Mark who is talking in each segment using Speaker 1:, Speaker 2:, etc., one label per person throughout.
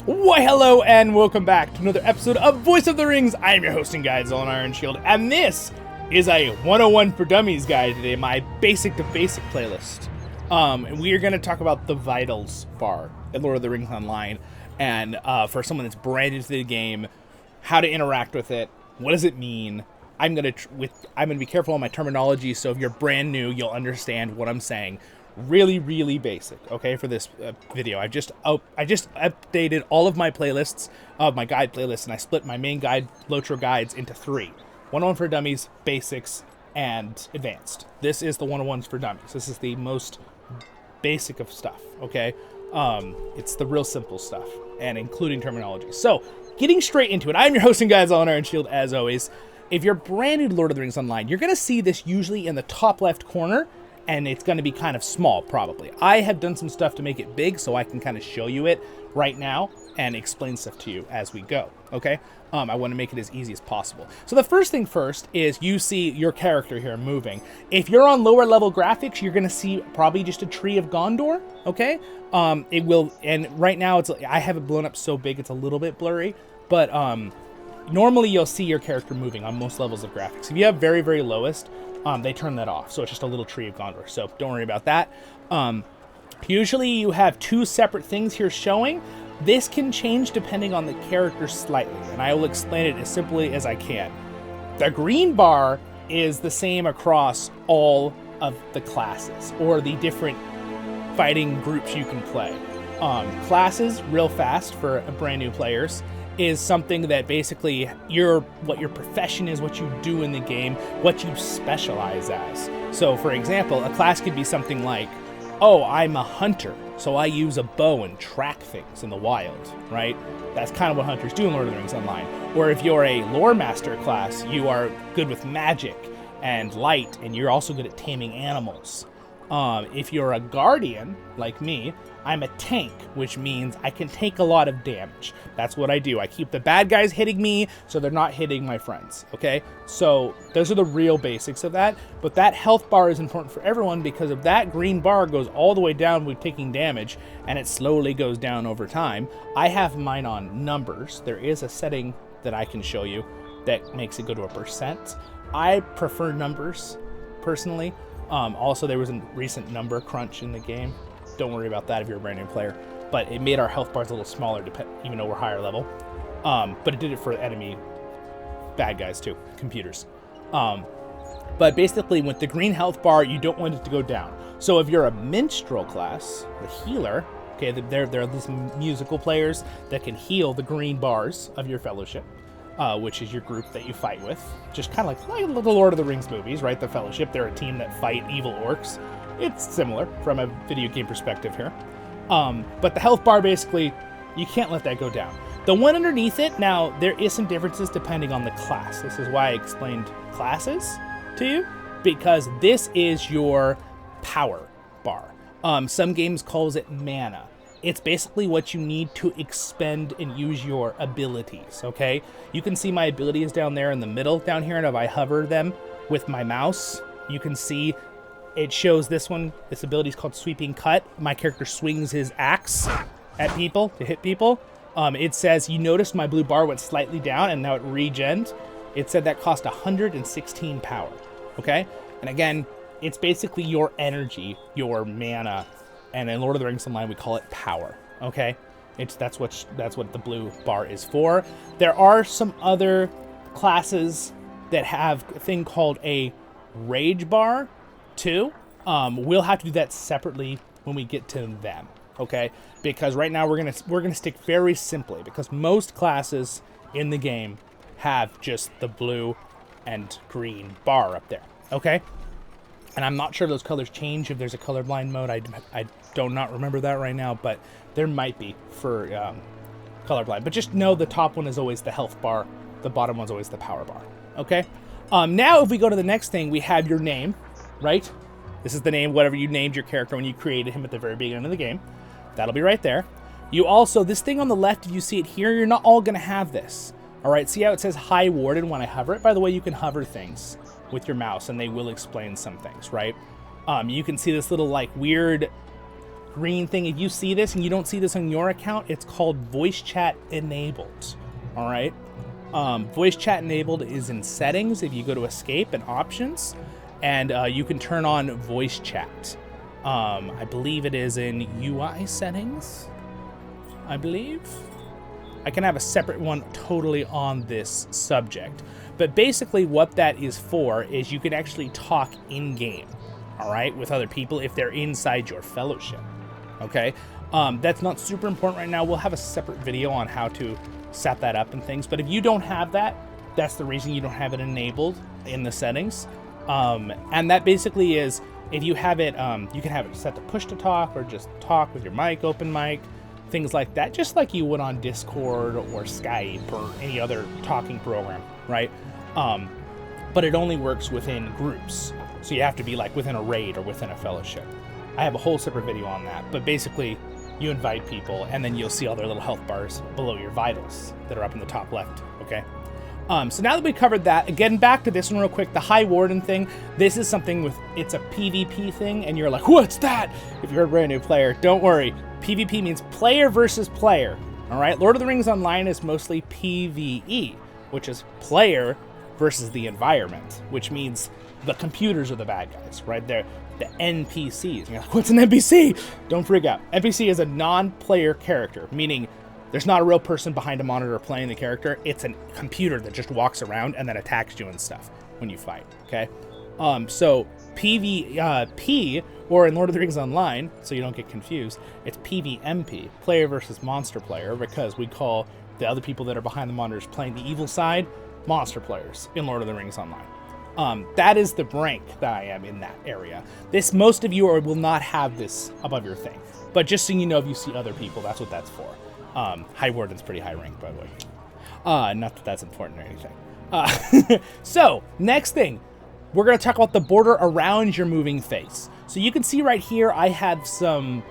Speaker 1: Why, hello, and welcome back to another episode of Voice of the Rings. I am your hosting guide, Zollin Ironshield, and this is a 101 for Dummies guide today, my basic to basic playlist. And we are going to talk about the Vitals bar at Lord of the Rings Online, and for someone that's brand new to the game, how to interact with it, what does it mean. I'm going to be careful on my terminology, so if you're brand new, you'll understand what I'm saying. Really basic, okay, for this video. I just updated all of my playlists, my guide playlists, and I split my main guide, LOTRO guides, into three. 101 for Dummies, Basics, and Advanced. This is the 101s for Dummies. This is the most basic of stuff, okay? It's the real simple stuff, and including terminology. So, getting straight into it, I'm your hosting guide, Zollin Ironshield, as always. If you're brand new to Lord of the Rings Online, you're going to see this usually in the top left corner, and it's going to be kind of small, probably. I have done some stuff to make it big, so I can kind of show you it right now and explain stuff to you as we go, okay? I want to make it as easy as possible. So the first thing first is you see your character here moving. If you're on lower level graphics, you're going to see probably just a tree of Gondor, okay? It will, and right now, I have it blown up so big it's a little bit blurry, but normally you'll see your character moving on most levels of graphics. If you have very lowest, they turn that off, so it's just a little tree of Gondor, so don't worry about that. Usually you have two separate things here showing. This can change depending on the character slightly, and I will explain it as simply as I can. The green bar is the same across all of the classes, or the different fighting groups you can play. Classes, real fast for brand new players, is something that basically what your profession is, what you do in the game, what you specialize as. So for example, a class could be something like, oh, I'm a hunter, so I use a bow and track things in the wild, right? That's kind of what hunters do in Lord of the Rings Online. Or if you're a lore master class, you are good with magic and light, and you're also good at taming animals. If you're a guardian, like me, I'm a tank, which means I can take a lot of damage. That's what I do. I keep the bad guys hitting me, so they're not hitting my friends, okay? So those are the real basics of that, but that health bar is important for everyone because if that green bar goes all the way down with taking damage, and it slowly goes down over time, I have mine on numbers. There is a setting that I can show you that makes it go to a percent. I prefer numbers, personally. Also, there was a recent number crunch in the game. Don't worry about that if you're a brand new player. But it made our health bars a little smaller, even though we're higher level. But it did it for enemy bad guys too, computers. But basically, with the green health bar, you don't want it to go down. So if you're a minstrel class, the healer, okay, there are these musical players that can heal the green bars of your fellowship. Which is your group that you fight with. Just kind of like the Lord of the Rings movies, right? The Fellowship, they're a team that fight evil orcs. It's similar from a video game perspective here. But the health bar, basically, you can't let that go down. The one underneath it, now, there is some differences depending on the class. This is why I explained classes to you, because this is your power bar. Some games calls it mana. It's basically what you need to expend and use your abilities, okay? You can see my abilities down there in the middle down here, and if I hover them with my mouse, you can see it shows this one. This ability is called Sweeping Cut. My character swings his axe at people to hit people. It says, you notice my blue bar went slightly down, and now it regened. It said that cost 116 power, okay? And again, it's basically your energy, your mana, and in Lord of the Rings Online, we call it power, okay? That's what the blue bar is for. There are some other classes that have a thing called a rage bar, too. We'll have to do that separately when we get to them, okay? Because right now we're gonna stick very simply, because most classes in the game have just the blue and green bar up there, okay? And I'm not sure if those colors change if there's a colorblind mode. I do not remember that right now, but there might be for colorblind. But just know the top one is always the health bar. The bottom one's always the power bar. Okay? Now if we go to the next thing, we have your name, right? This is the name, whatever you named your character when you created him at the very beginning of the game. That'll be right there. You also, this thing on the left, if you see it here, you're not all going to have this. All right, see how it says High Warden when I hover it? By the way, you can hover things with your mouse, and they will explain some things, right? You can see this little, like, weird green thing. If you see this and you don't see this on your account, it's called voice chat enabled. All right. Voice chat enabled is in settings. If you go to escape and options, and you can turn on voice chat. I believe it is in UI settings. I believe. I can have a separate one totally on this subject. But basically what that is for is you can actually talk in-game, all right, with other people if they're inside your fellowship, okay? That's not super important right now. We'll have a separate video on how to set that up and things. But if you don't have that, that's the reason you don't have it enabled in the settings. And that basically is, if you have it, you can have it set to push to talk or just talk with your mic, open mic, things like that, just like you would on Discord or Skype or any other talking program, right? But it only works within groups. So you have to be like within a raid or within a fellowship. I have a whole separate video on that, but basically you invite people and then you'll see all their little health bars below your vitals that are up in the top left, okay? So now that we covered that, again, back to this one real quick, the High Warden thing, this is something with, it's a PvP thing, and you're like, what's that? If you're a brand new player, don't worry. PvP means player versus player, all right? Lord of the Rings Online is mostly PvE, which is player versus the environment, which means the computers are the bad guys, right? They're the NPCs. And you're like, what's an NPC? Don't freak out. NPC is a non-player character, meaning there's not a real person behind a monitor playing the character. It's a computer that just walks around and then attacks you and stuff when you fight, okay? So PvP, or in Lord of the Rings Online, so you don't get confused, it's PvMP, player versus monster player, because we call the other people that are behind the monitors playing the evil side monster players in Lord of the Rings Online. That is the rank that I am in that area. Most of you will not have this above your thing, but just so you know, if you see other people, that's what that's for. High Warden's pretty high rank, by the way. Not that that's important or anything. So, next thing, we're going to talk about the border around your moving face. So you can see right here, I have some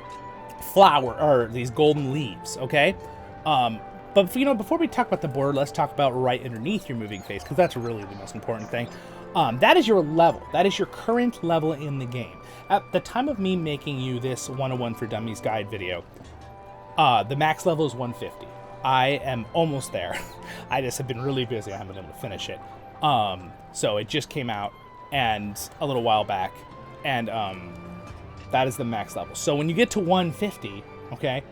Speaker 1: flower, or these golden leaves, okay? But before we talk about the border, let's talk about right underneath your moving face, because that's really the most important thing. That is your level. That is your current level in the game. At the time of me making you this 101 for Dummies guide video, the max level is 150. I am almost there. I just have been really busy. I haven't been able to finish it. So it just came out and a little while back, and that is the max level. So when you get to 150, okay,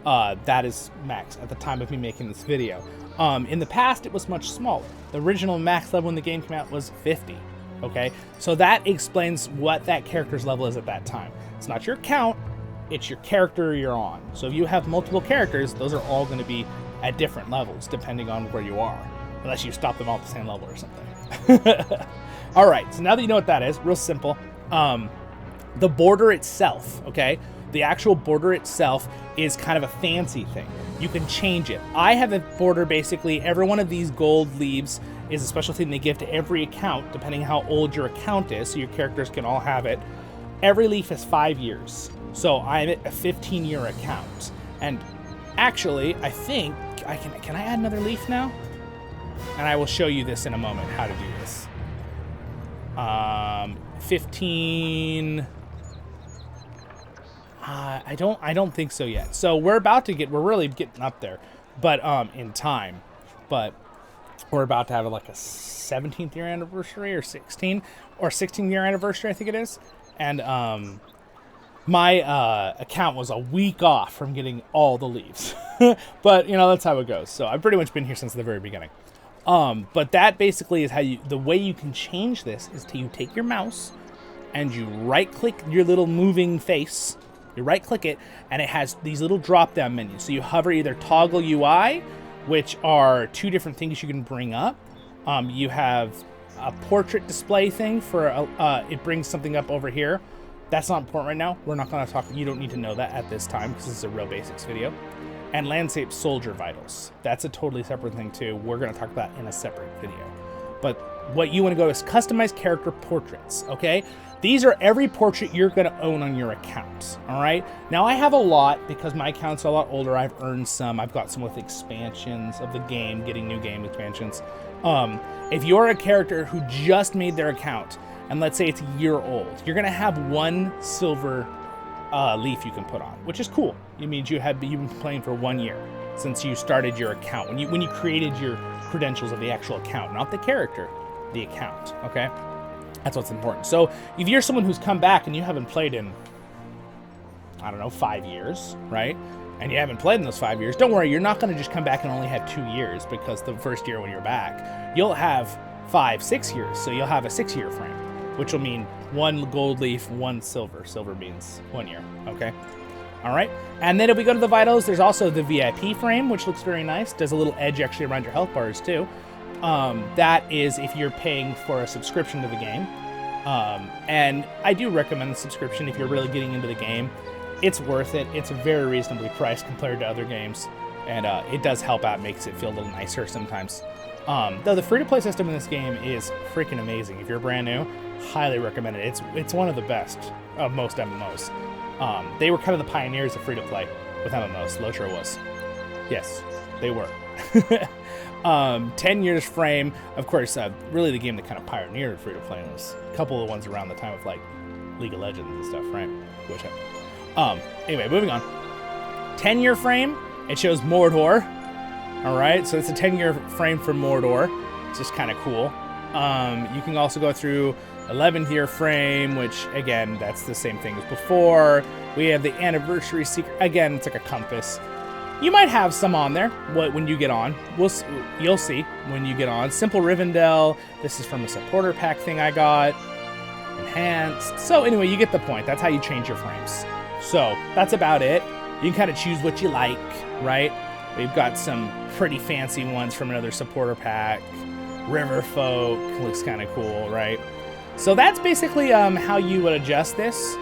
Speaker 1: that is max at the time of me making this video. In the past, it was much smaller. The original max level when the game came out was 50, okay? So that explains what that character's level is at that time. It's not your count, it's your character you're on. So if you have multiple characters, those are all going to be at different levels depending on where you are, unless you stop them all at the same level or something. All right, so now that you know what that is, real simple. The border itself, okay? The actual border itself is kind of a fancy thing. You can change it. I have a border, basically, every one of these gold leaves is a special thing they give to every account, depending how old your account is, so your characters can all have it. Every leaf is 5 years. So I'm at a 15-year account. And actually, I think, can I add another leaf now? And I will show you this in a moment, how to do this. 15... I don't think so yet. So we're really getting up there, but in time. But we're about to have like a 17th year anniversary or 16th year anniversary, I think it is. And my account was a week off from getting all the leaves. But that's how it goes. So I've pretty much been here since the very beginning. But that basically is how the way you can change this is you take your mouse and you right click your little moving face. You right click it, and it has these little drop down menus. So you hover either toggle UI, which are two different things you can bring up. You have a portrait display thing for it brings something up over here. That's not important right now. We're not going to talk. You don't need to know that at this time because this is a real basics video. And landscape soldier vitals. That's a totally separate thing too. We're going to talk about in a separate video. But what you want to go is customize character portraits, okay? These are every portrait you're going to own on your account, all right? Now, I have a lot because my account's a lot older. I've earned some. I've got some with expansions of the game, getting new game expansions. If you're a character who just made their account, and let's say it's a year old, you're going to have one silver leaf you can put on, which is cool. It means you've been playing for 1 year since you started your account. When you created your credentials of the actual account, not the character, the account, okay? That's what's important. So if you're someone who's come back and you haven't played in, I don't know, 5 years, right? And you haven't played in those 5 years, don't worry, you're not going to just come back and only have 2 years, because the first year when you're back, you'll have 5, 6 years. So you'll have a 6-year frame, which will mean 1 gold leaf, 1 silver. Silver means 1 year, okay? All right. And then if we go to the vitals, there's also the VIP frame, which looks very nice. Does a little edge actually around your health bars too. That is if you're paying for a subscription to the game. And I do recommend the subscription if you're really getting into the game. It's worth it. It's very reasonably priced compared to other games. And it does help out, makes it feel a little nicer sometimes. Though the free-to-play system in this game is freaking amazing. If you're brand new, highly recommend it. It's one of the best of most MMOs. They were kind of the pioneers of free-to-play with MMOs. LOTRO was. Yes, they were. 10 years frame. Of course, really the game that kind of pioneered free-to-play was a couple of the ones around the time of, like, League of Legends and stuff, right? Which, anyway, moving on. 10-year frame. It shows Mordor. All right, so it's a 10-year frame for Mordor. It's just kind of cool. You can also go through 11th year frame, which, again, that's the same thing as before. We have the anniversary secret. Again, it's like a compass. You might have some on there when you get on. You'll see when you get on. Simple Rivendell. This is from a supporter pack thing I got. Enhanced. So anyway, you get the point. That's how you change your frames. So that's about it. You can kind of choose what you like, right? We've got some pretty fancy ones from another supporter pack. Riverfolk looks kind of cool, right? So that's basically how you would adjust this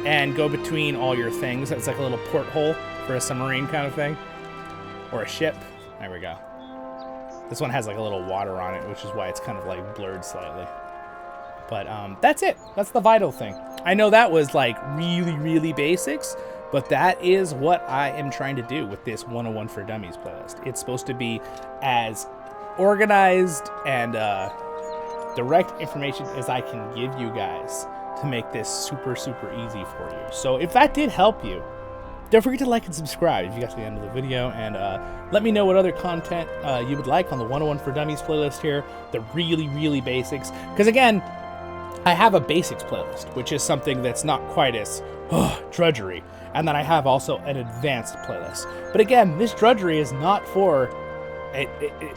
Speaker 1: and go between all your things. It's like a little porthole for a submarine kind of thing, or a ship. There we go. This one has like a little water on it, which is why it's kind of like blurred slightly. But that's it. That's the vital thing. I know that was like really, really basics, but that is what I am trying to do with this 101 for Dummies playlist. It's supposed to be as organized and direct information as I can give you guys to make this super, super easy for you. So if that did help you, don't forget to like and subscribe if you got to the end of the video, and let me know what other content you would like on the 101 for Dummies playlist here, the really, really basics. Because again, I have a basics playlist, which is something that's not quite as drudgery. And then I have also an advanced playlist. But again, this drudgery is not for...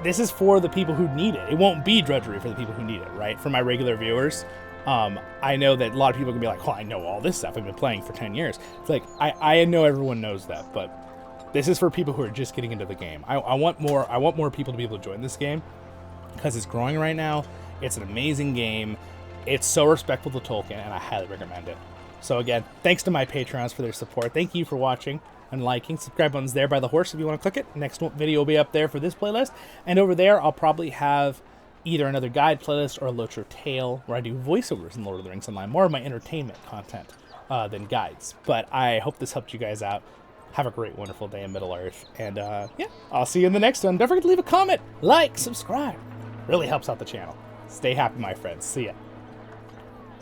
Speaker 1: this is for the people who need it. It won't be drudgery for the people who need it, right? For my regular viewers. I know that a lot of people can be like, well, I know all this stuff. I've been playing for 10 years. It's like, I know everyone knows that, but this is for people who are just getting into the game. I want more people to be able to join this game because it's growing right now. It's an amazing game. It's so respectful to Tolkien, and I highly recommend it. So again, thanks to my Patrons for their support. Thank you for watching and liking. Subscribe button's there by the horse if you want to click it. Next video will be up there for this playlist. And over there, I'll probably have either another guide playlist or a LOTRO tale where I do voiceovers in Lord of the Rings Online. More of my entertainment content than guides. But I hope this helped you guys out. Have a great, wonderful day in Middle-earth. And yeah, I'll see you in the next one. Don't forget to leave a comment, like, subscribe. Really helps out the channel. Stay happy, my friends. See ya.